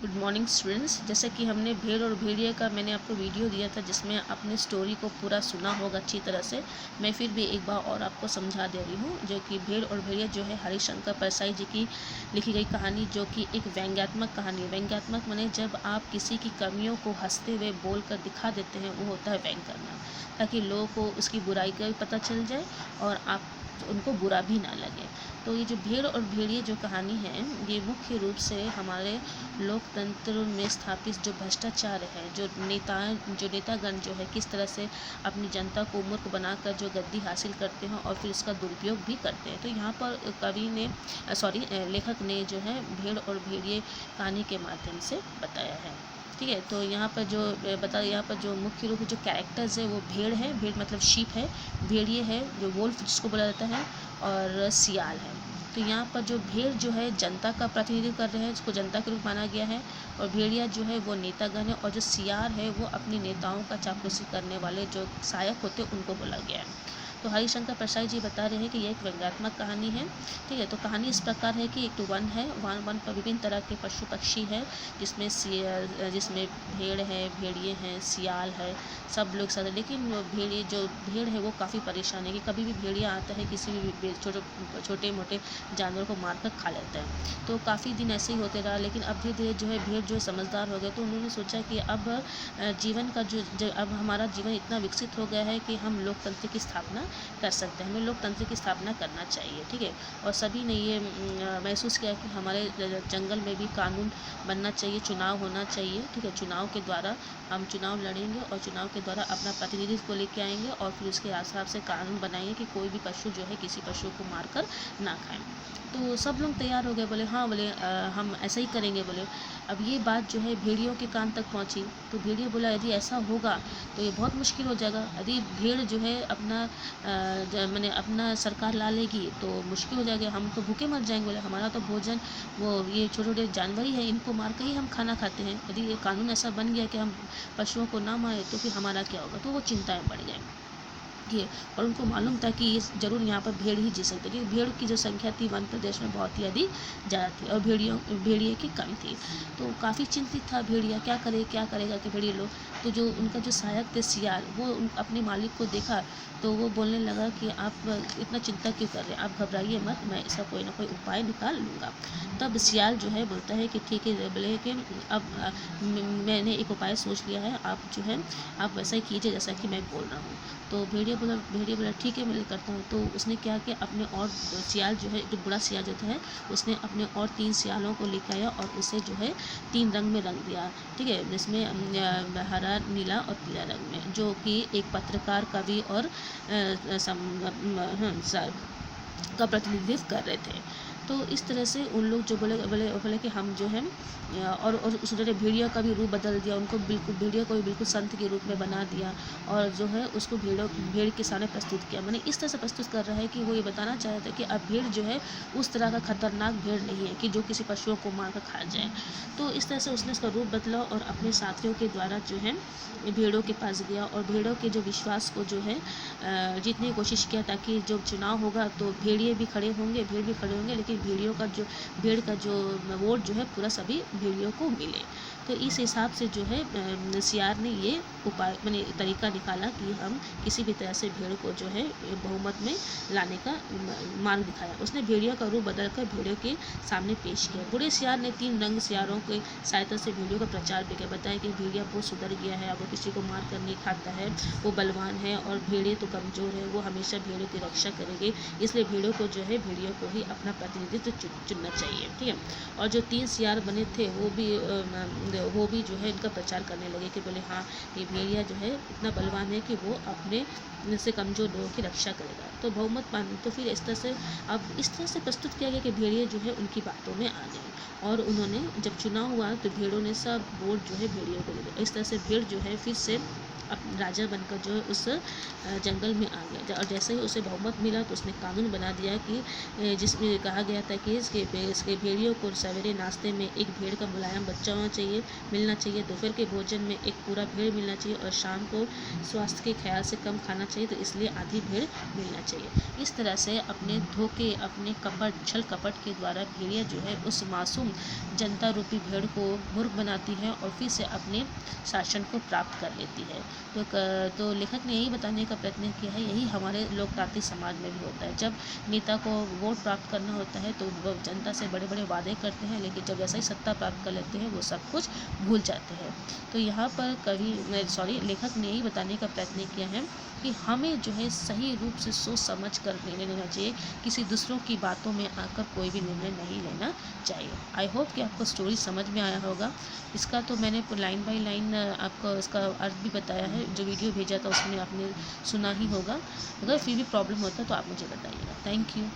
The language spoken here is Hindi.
Good morning students. जैसे कि हमने भेड़ और भेड़िए का मैंने आपको वीडियो दिया था जिसमें आपने स्टोरी को पूरा सुना होगा अच्छी तरह से। मैं फिर भी एक बार और आपको समझा दे रही हूँ, जो कि भेड़ और भेड़िया जो है हरिशंकर परसाई जी की लिखी गई कहानी, जो कि एक व्यंग्यात्मक कहानी है। व्यंग्यात्मक माने जब आप किसी की कमियों को हंसते हुए बोल कर दिखा देते हैं, वो होता है व्यंग करना, ताकि लोगों को उसकी बुराई का भी पता चल जाए और आप उनको बुरा भी ना लगे। तो ये जो भेड़ और भेड़िए जो कहानी है, ये मुख्य रूप से हमारे लोकतंत्र में स्थापित जो भ्रष्टाचार है, जो नेतागण जो है किस तरह से अपनी जनता को मूर्ख बनाकर जो गद्दी हासिल करते हैं और फिर इसका दुरुपयोग भी करते हैं। तो यहाँ पर कवि ने लेखक ने जो है भेड़ और भेड़िए कहानी के माध्यम से बताया है। ठीक है, तो यहाँ पर जो मुख्य रूप जो कैरेक्टर्स है वो भेड़ है, भेड़ मतलब शीप है, भेड़िए है जो वोल्फ जिसको बोला जाता है, और सियाल है। तो यहाँ पर जो भेड़ जो है जनता का प्रतिनिधित्व कर रहे हैं, जिसको जनता के रूप माना गया है, और भेड़िया जो है वो नेतागण है, और जो सियार है वो अपनी नेताओं का चापलूसी करने वाले जो सहायक होते हैं उनको बोला गया है। तो हरिशंकर परसाई जी बता रहे हैं कि यह एक व्यंग्यात्मक कहानी है। ठीक है, तो कहानी इस प्रकार है कि एक तो वन है, वन पर विभिन्न तरह के पशु पक्षी है, जिसमें भेड़ है, भेड़िए हैं, सियाल है, सब लोग साथ। लेकिन भेड़ है वो काफ़ी परेशान है कि कभी भी भेड़िया आता है किसी भी छोटे मोटे जानवर को मार कर खा लेता है। तो काफ़ी दिन ऐसे ही होते रहा, लेकिन अब धीरे धीरे जो है भेड़ जो है समझदार हो गए, तो उन्होंने सोचा कि अब जीवन का अब हमारा जीवन इतना विकसित हो गया है कि हम लोकतंत्र की स्थापना कर सकते हैं, हमें लोकतंत्र की स्थापना करना चाहिए। ठीक है, और सभी ने ये महसूस किया कि हमारे जंगल में भी कानून बनना चाहिए, चुनाव होना चाहिए। ठीक है, चुनाव के द्वारा हम चुनाव लड़ेंगे और चुनाव के द्वारा अपना प्रतिनिधित्व को लेके आएंगे, और फिर उसके हिसाब से कानून बनाएंगे कि कोई भी पशु जो है किसी पशु को मारकर ना खाएं। तो सब लोग तैयार हो गए, बोले हाँ, बोले हम ऐसा ही करेंगे। बोले अब ये बात जो है भेड़ियों के कान तक पहुंची, तो भेड़िया बोला यदि ऐसा होगा तो ये बहुत मुश्किल हो जाएगा। यदि भेड़ जो है मैंने अपना सरकार ला लेगी तो मुश्किल हो जाएगा, हम तो भूखे मर जाएंगे। बोले हमारा तो भोजन वो ये छोटे छोटे जानवर ही है, इनको मार कर ही हम खाना खाते हैं। यदि ये कानून ऐसा बन गया कि हम पशुओं को ना मारे तो फिर हमारा क्या होगा। तो वो चिंता में पड़ गए। ये और उनको मालूम था कि ये जरूर यहाँ पर भेड़ ही जी सकते, क्योंकि भेड़ की जो संख्या थी वन प्रदेश में बहुत ही अधिक ज़्यादा थी और भेड़िए की कम थी। तो काफ़ी चिंतित था भेड़िया, क्या करेगा कि भेड़िए लोग। तो जो उनका जो सहायक थे सियार, वो अपने मालिक को देखा तो वो बोलने लगा कि आप इतना चिंता क्यों कर रहे हैं, आप घबराइए मत, मैं इसका कोई ना कोई उपाय निकाल लूँगा। तब सियाल जो है बोलता है कि ठीक है, बोले कि अब मैंने एक उपाय सोच लिया है, आप जो है आप वैसा ही कीजिए जैसा कि मैं बोल रहा हूँ। तो भेड़िया बोला ठीक है, मैं करता हूँ। तो उसने क्या किया, अपने और सियाल जो है, जो बड़ा सियाल जो है, उसने अपने और 3 सियालों को लेकर आया और उसे जो है 3 रंग में रंग दिया। ठीक है, जिसमें हरा, नीला और पीला रंग में, जो कि एक पत्रकार, कवि और का प्रतिनिधित्व कर रहे थे। तो इस तरह से उन लोग जो बोले कि हम जो है और उसने भेड़िया का भी रूप बदल दिया, उनको बिल्कुल भेड़िया को भी बिल्कुल संत के रूप में बना दिया, और जो है उसको भेड़ के सामने प्रस्तुत किया। मैंने इस तरह से प्रस्तुत कर रहा है कि वो ये बताना चाह रहे थे कि अब भेड़ जो है उस तरह का खतरनाक भेड़ नहीं है कि जो किसी पशुओं को मार कर खा जाए। तो इस तरह से उसने इसका रूप बदला और अपने साथियों के द्वारा जो है भेड़ों के पास गया और भेड़ों के जो विश्वास को जो है जीतने की कोशिश किया, ताकि जब चुनाव होगा तो भेड़ भी खड़े होंगे, लेकिन भेड़ का जो वोट जो है पूरा सभी भेड़ियों को मिले। तो इस हिसाब से जो है सियार ने ये उपाय मैंने तरीका निकाला कि हम किसी भी तरह से भेड़ को जो है बहुमत में लाने का मार्ग दिखाया। उसने भेड़िया का रूप बदल कर भेड़ियों के सामने पेश किया। बूढ़े सियार ने 3 रंग सियारों के सहायता से भेड़ियों का प्रचार भी किया, बताया कि भेड़िया बहुत सुधर गया है, अब वो किसी को मार कर नहीं खाता है, वो बलवान है, और भेड़े तो कमज़ोर है, वो हमेशा भेड़ों की रक्षा करेंगे, इसलिए भेड़ों को जो है भेड़ियों को ही अपना प्रतिनिधित्व चुनना चाहिए। ठीक है, और जो 3 सियार बने थे वो भी जो है इनका प्रचार करने लगे कि बोले हाँ, ये भेड़िया जो है इतना बलवान है कि वो अपने से कमज़ोर लोगों की रक्षा करेगा। तो बहुमत पाने तो फिर इस तरह से प्रस्तुत किया गया कि भेड़िए जो है उनकी बातों में आ गए, और उन्होंने जब चुनाव हुआ तो भेड़ों ने सब वोट जो है भेड़ियों को दे दिया। इस तरह से भेड़ जो है फिर से अब राजा बनकर जो है उस जंगल में आ गया, और जैसे ही उसे बहुमत मिला तो उसने कानून बना दिया कि जिसमें कहा गया था कि इसके भेड़ियों को सवेरे नाश्ते में एक भेड़ का मुलायम बच्चा होना चाहिए, मिलना चाहिए, दोपहर के भोजन में एक पूरा भेड़ मिलना चाहिए और शाम को स्वास्थ्य के ख्याल से कम खाना चाहिए, तो इसलिए आधी भेड़ मिलना चाहिए। इस तरह से अपने धोखे, अपने कपट, छल कपट के द्वारा भेड़िया जो है उस मासूम जनता रूपी भेड़ को मूर्ख बनाती है और फिर से अपने शासन को प्राप्त कर लेती है। तो लेखक ने यही बताने का प्रयत्न किया है, यही हमारे लोकतांत्रिक समाज में भी होता है। जब नेता को वोट प्राप्त करना होता है तो वो जनता से बड़े बड़े वादे करते हैं, लेकिन जब जैसा ही सत्ता प्राप्त कर लेते हैं वो सब कुछ भूल जाते हैं। तो यहाँ पर लेखक ने यही बताने का प्रयत्न किया है कि हमें जो है सही रूप से सोच समझ कर निर्णय लेना चाहिए, किसी दूसरों की बातों में आकर कोई भी निर्णय नहीं लेना चाहिए। आई होप कि आपको स्टोरी समझ में आया होगा। इसका तो मैंने लाइन बाय लाइन आपको इसका अर्थ भी बताया है, जो वीडियो भेजा था उसमें आपने सुना ही होगा। अगर फिर भी प्रॉब्लम होता है तो आप मुझे बताइएगा। Thank you.